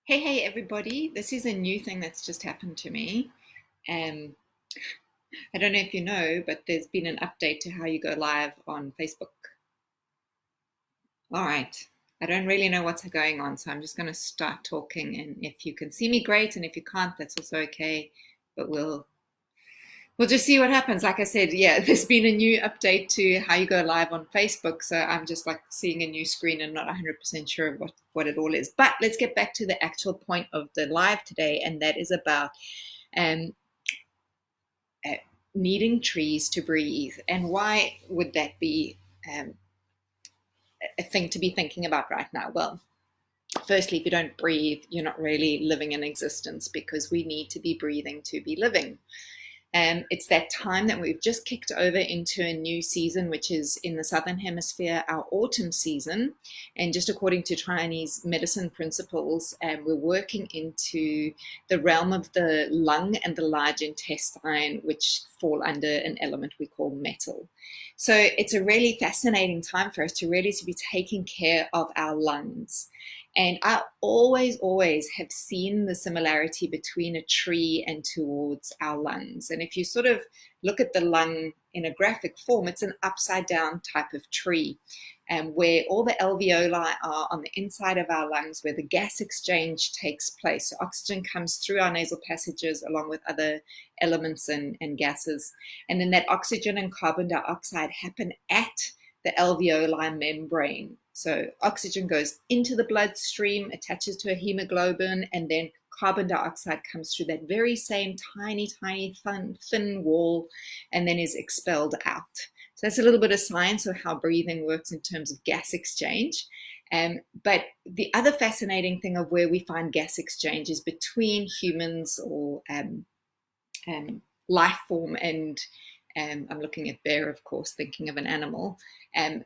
Hey, everybody. This is a new thing that's just happened to me. Um, I don't know if you know, but there's been an update to how you go live on Facebook. All right. I don't really know what's going on, so I'm just going to start talking. And if you can see me, great. And if you can't, that's also okay. But we'll just see what happens. Like I said, yeah, there's been a new update to how you go live on Facebook. So I'm just like seeing a new screen and not 100% sure what it all is. But let's get back to the actual point of the live today, and that is about um, uh, needing trees to breathe. And why would that be um, a thing to be thinking about right now? Well, firstly, if you don't breathe, you're not really living in existence because we need to be breathing to be living. It's that time that we've just kicked over into a new season, which is in the Southern Hemisphere, our autumn season. And just according to Chinese medicine principles, we're working into the realm of the lung and the large intestine, which fall under an element we call metal. So it's a really fascinating time for us to really to be taking care of our lungs. And I always have seen the similarity between a tree and towards our lungs. And if you sort of look at the lung in a graphic form, it's an upside down type of tree, where all the alveoli are on the inside of our lungs, where the gas exchange takes place. So oxygen comes through our nasal passages along with other elements and gases. And then that oxygen and carbon dioxide happen at the alveoli membrane. So oxygen goes into the bloodstream, attaches to a hemoglobin, and then carbon dioxide comes through that very same tiny, thin wall and then is expelled out. So that's a little bit of science of how breathing works in terms of gas exchange. But the other fascinating thing of where we find gas exchange is between humans or life form and I'm looking at bear, of course, thinking of an animal, and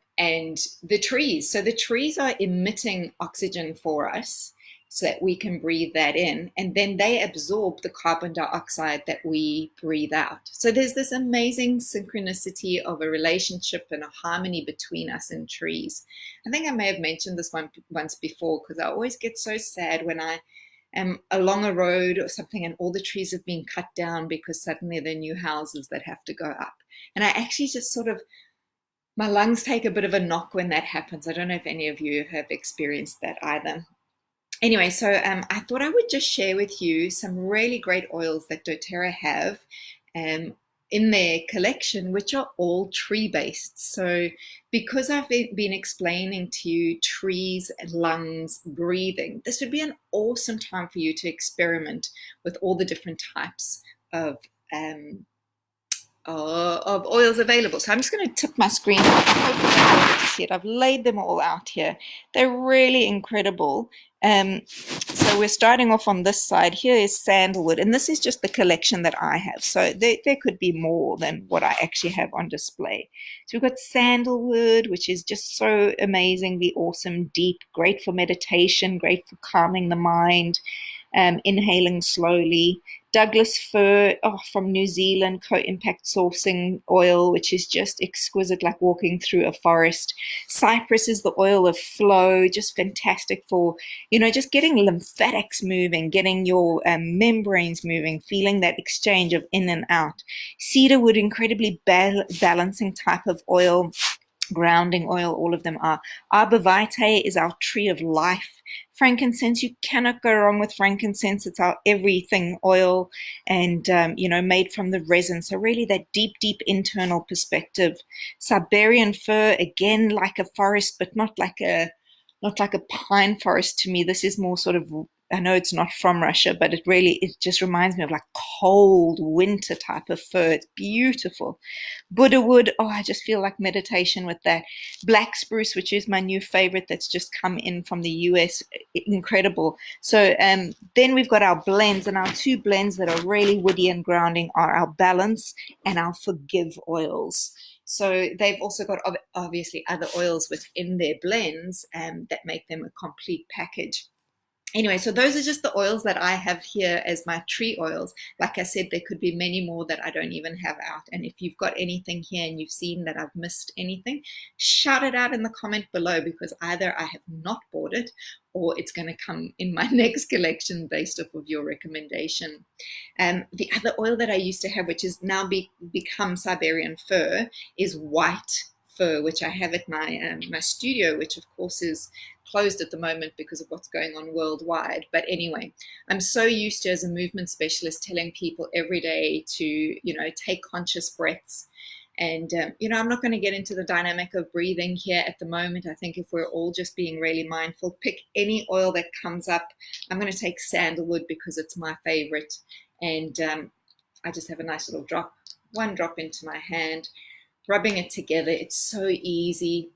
the trees. So the trees are emitting oxygen for us so that we can breathe that in, and then they absorb the carbon dioxide that we breathe out. So there's this amazing synchronicity of a relationship and a harmony between us and trees. I think I may have mentioned this one once before because I always get so sad when I along a road or something and all the trees have been cut down because suddenly there are new houses that have to go up. And I actually just sort of, my lungs take a bit of a knock when that happens. I don't know if any of you have experienced that either. Anyway, so I thought I would just share with you some really great oils that doTERRA have um, in their collection, which are all tree based. So, because I've been explaining to you trees, lungs, breathing, this would be an awesome time for you to experiment with all the different types of um, of oils available. So I'm just going to tip my screen. Hopefully you'll be able to see it. I've laid them all out here. They're really incredible. So we're starting off on this side. Here is sandalwood, and this is just the collection that I have. So there could be more than what I actually have on display. So we've got sandalwood, which is just so amazingly awesome, deep, great for meditation, great for calming the mind, inhaling slowly. Douglas fir, from New Zealand, co-impact sourcing oil, which is just exquisite, like walking through a forest. Cypress is the oil of flow, just fantastic for, just getting lymphatics moving, getting your membranes moving, feeling that exchange of in and out. Cedarwood, incredibly balancing type of oil, grounding oil, all of them are. Arbor vitae is our tree of life. Frankincense, you cannot go wrong with frankincense. It's our everything oil and, made from the resin. So really that deep internal perspective. Siberian fir, again, like a forest, but not like a pine forest to me. This is more sort of, I know it's not from Russia, but it just reminds me of like cold winter type of fir. It's beautiful. Buddha wood, I just feel like meditation with that. Black spruce, which is my new favorite that's just come in from the US, incredible. So then we've got our blends, and our two blends that are really woody and grounding are our balance and our forgive oils. So they've also got obviously other oils within their blends that make them a complete package. Anyway, so those are just the oils that I have here as my tree oils. Like I said, there could be many more that I don't even have out. And if you've got anything here and you've seen that I've missed anything, shout it out in the comment below, because either I have not bought it or it's going to come in my next collection based off of your recommendation. The other oil that I used to have, which has now become Siberian fir, is white fir, which I have at my studio, which of course is closed at the moment because of what's going on worldwide. But anyway, I'm so used to, as a movement specialist, telling people every day to, take conscious breaths. And, I'm not going to get into the dynamic of breathing here at the moment. I think if we're all just being really mindful, pick any oil that comes up. I'm going to take sandalwood because it's my favorite. And I just have a nice little drop, one drop into my hand, rubbing it together. It's so easy.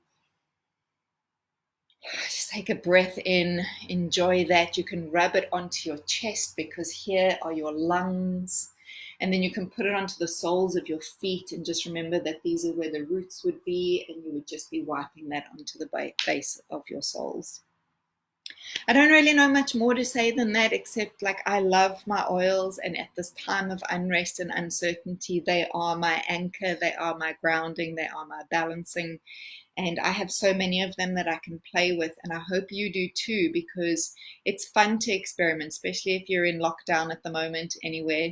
Just take a breath in, enjoy that. You can rub it onto your chest because here are your lungs. And then you can put it onto the soles of your feet and just remember that these are where the roots would be, and you would just be wiping that onto the base of your soles. I don't really know much more to say than that, except like I love my oils, and at this time of unrest and uncertainty, they are my anchor, they are my grounding, they are my balancing. And I have so many of them that I can play with, and I hope you do too, because it's fun to experiment, especially if you're in lockdown at the moment anywhere.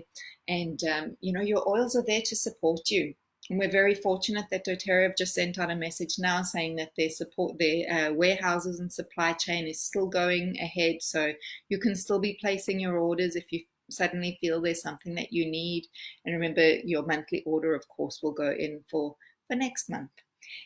And your oils are there to support you. And we're very fortunate that doTERRA have just sent out a message now saying that their warehouses and supply chain is still going ahead. So you can still be placing your orders if you suddenly feel there's something that you need. And remember, your monthly order, of course, will go in for next month.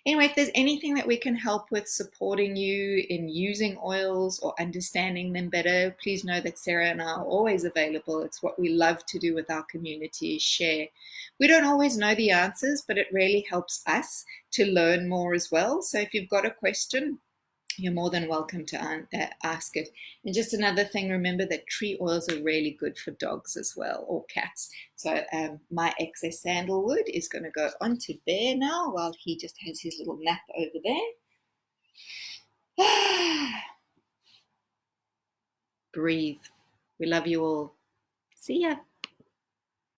Anyway, if there's anything that we can help with supporting you in using oils or understanding them better, please know that Sarah and I are always available. It's what we love to do with our community, is share. We don't always know the answers, but it really helps us to learn more as well. So if you've got a question, you're more than welcome to ask it. And just another thing, remember that tree oils are really good for dogs as well, or cats. So my excess sandalwood is going to go onto Bear now while he just has his little nap over there. Breathe. We love you all. See ya.